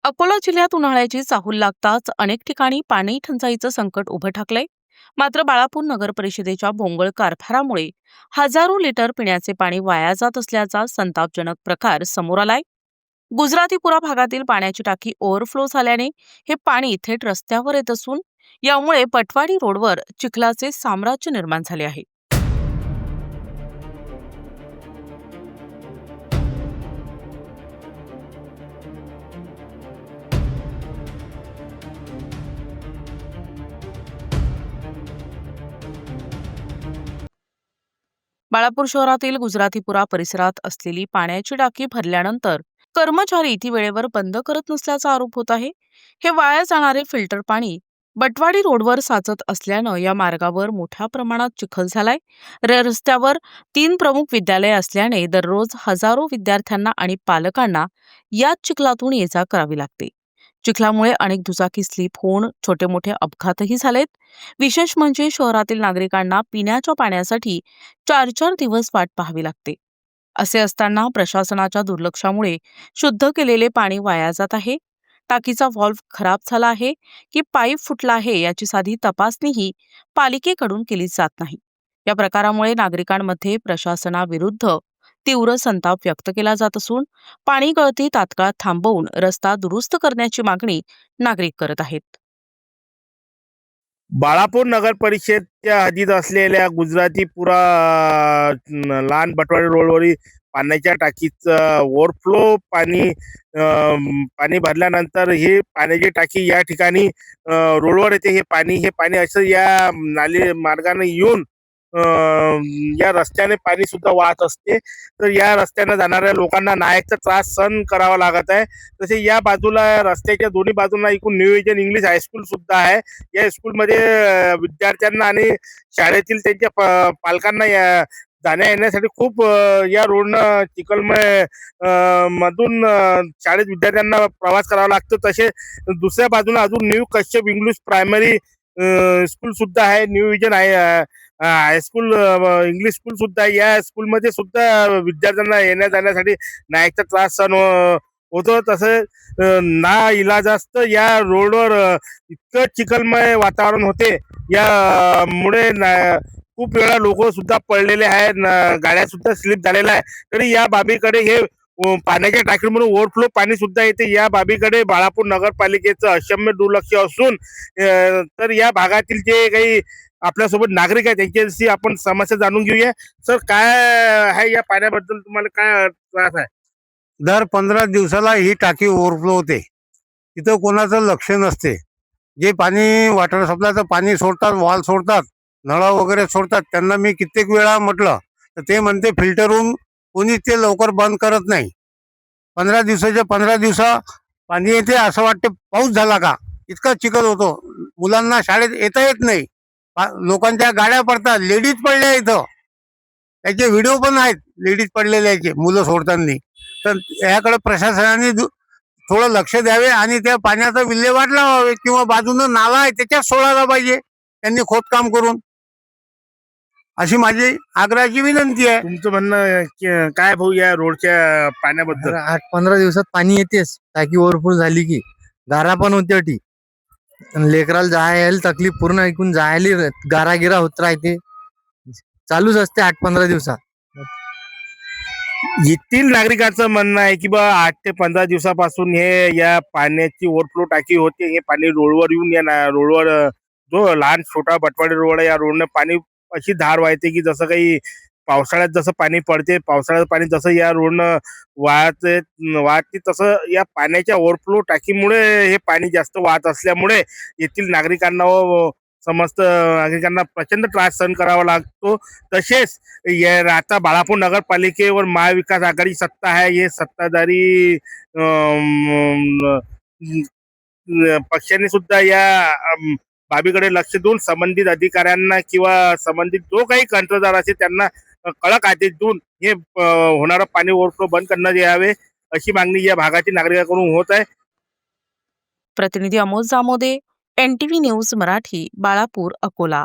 अकोला जिल्ह्यात उन्हाळ्याची चाहूल लागताच अनेक ठिकाणी पाणी टंचाईचं संकट उभं ठाकलंय. मात्र बाळापूर नगर परिषदेच्या भोंगळ कारभारामुळे हजारो लिटर पिण्याचे पाणी वाया जात असल्याचा संतापजनक प्रकार समोर आलाय. गुजरातीपुरा भागातील पाण्याची टाकी ओव्हरफ्लो झाल्याने हे पाणी थेट रस्त्यावर येत असून यामुळे पटवाडी रोडवर चिखलाचे साम्राज्य निर्माण झाले आहे. बाळापूर शहरातील गुजरातीपुरा परिसरात असलेली पाण्याची टाकी भरल्यानंतर कर्मचारी ती वेळेवर बंद करत नसल्याचा आरोप होत आहे. हे वाया जाणारे फिल्टर पाणी बटवाडी रोडवर साचत असल्यानं या मार्गावर मोठ्या प्रमाणात चिखल झालाय. रस्त्यावर 3 प्रमुख विद्यालये असल्याने दररोज हजारो विद्यार्थ्यांना आणि पालकांना याच चिखलातून ये-जा करावी लागते. चिखलामुळे अनेक दुचाकी स्लिप होऊन छोटे मोठे अपघातही झालेत. विशेष म्हणजे शहरातील नागरिकांना पिण्याच्या पाण्यासाठी 4-4 दिवस वाट पाहावी लागते. असे असताना प्रशासनाच्या दुर्लक्षामुळे शुद्ध केलेले पाणी वाया जात आहे. टाकीचा व्हॉल्व्ह खराब झाला आहे की पाईप फुटला आहे याची साधी तपासणीही पालिकेकडून केली जात नाही. या प्रकारामुळे नागरिकांमध्ये प्रशासनाविरुद्ध तीव्र संताप व्यक्त केला जात असून पाणी गळती तात्काळ थांबवून रस्ता दुरुस्त करण्याची मागणी नागरिक करत आहेत. बाळापूर नगर परिषदच्या हद्दीत असलेल्या गुजरातीपुरा लहान बटवाडी रोडवरील पाण्याच्या टाकीचं ओव्हरफ्लो पाणी भरल्यानंतर ही पाण्याची टाकी या ठिकाणी रोडवर येते. हे पाणी असं या नाले मार्गाने येऊन या रस्त्याने पाणी सुद्धा वाहत असते. तर या रस्त्याने जाणाऱ्या लोकांना नायकचा त्रास सहन करावा लागत आहे. तसे या बाजूला रस्त्याच्या दोन्ही बाजूंना एकूण न्यू विजन इंग्लिश हायस्कूल सुद्धा आहे. या स्कूलमध्ये विद्यार्थ्यांना आणि शाळेतील त्यांच्या पालकांना जाण्या येण्यासाठी खूप या रोडनं चिखलमय मधून शाळेत विद्यार्थ्यांना प्रवास करावा लागतो. तसे दुसऱ्या बाजूला अजून new Kashyap English primary school सुद्धा आहे. New vision high school English school सुद्धा आहे. या स्कूलमध्ये सुद्धा विद्यार्थ्यांना येण्या जाण्यासाठी नायकचा त्रास सहन होतो. तसं ना इलाजास्त या रोडवर इतकं चिखलमय वातावरण होते. यामुळे खूप वेळा लोक सुद्धा पडलेले आहेत, गाड्या सुद्धा स्लिप झालेल्या आहे. तरी या बाबीकडे हे पाण्याच्या टाकीमधून ओव्हरफ्लो पाणी सुद्धा येते. या बाबीकडे बाळापूर नगरपालिकेचं अक्षम्य दुर्लक्ष असून तर या भागातील जे काही आपल्यासोबत नागरिक आहेत त्यांच्याशी आपण समस्या जाणून घेऊया. सर, काय आहे या पाण्याबद्दल, तुम्हाला काय त्रास आहे? दर 15 दिवसाला ही टाकी ओव्हरफ्लो होते. तिथं कोणाचं लक्ष नसते. जे पाणी वॉटर सप्लायचं पाणी सोडतात, वॉल सोडतात, नळ वगैरे सोडतात, त्यांना मी कित्येक वेळा म्हटलं तर ते म्हणते फिल्टरहून कोणीच ते लवकर बंद करत नाही. 15 दिवसा पाणी येते असं वाटते पाऊस झाला का, इतका चिखल होतो. मुलांना शाळेत येता येत नाही. लोकांच्या गाड्या पडतात, लेडीज पडल्या इथं. त्याचे व्हिडिओ पण आहेत लेडीज पडलेल्याचे मुलं सोडताना. तर याकडे प्रशासनाने थोडं लक्ष द्यावे आणि त्या पाण्याचा विल्हेवाट लावावे किंवा बाजूनं नाला आहे त्याच्यात सोडायला पाहिजे त्यांनी खोदकाम करून, अशी माझी आग्रहाची विनंती आहे. तुमचं म्हणणं काय भाऊ या रोडच्या पाण्याबद्दल? 8-15 दिवसात पाणी येतेच. टाकी ओव्हरफुल झाली की गारा पण होते अटी. लेकराला जायला तकलीफ, पूर्ण ऐकून जायला गारा गिरा होत राहते. चालूच असते 8-15 दिवसात. येथील नागरिकांचं म्हणणं आहे की 8 ते 15 दिवसापासून हे या पाण्याची ओव्हरफ्लो टाकी होते. हे पाणी रोडवर येऊन या रोडवर जो लहान छोटा बटवाडी रोड आहे या रोडनं पाणी अशी धार वाहते की जसं काही पावसाळ्यात जसं पाणी पडते, पावसाळ्यात पाणी जसं या रोडनं वाहते तसं या पाण्याच्या ओव्हरफ्लो टाकीमुळे हे पाणी जास्त वाहत असल्यामुळे येथील नागरिकांना व समस्त नागरिकांना प्रचंड त्रास सहन करावा लागतो. तसेच आता बाळापूर नगरपालिकेवर महाविकास आघाडी सत्ता आहे. हे सत्ताधारी पक्षाने सुद्धा या बाबीकडे लक्ष देऊन संबंधित अधिकाऱ्यांना किंवा संबंधित जो काही कंत्राटदार असेल त्यांना कडक आदेश देऊन हे होणारं पाणी ओव्हरफ्लो बंद करण्यात यावे, अशी मागणी या भागातील नागरिकांकडून होत आहे. प्रतिनिधी अमोल जामोदे, NTV न्यूज मराठी, बाळापूर, अकोला.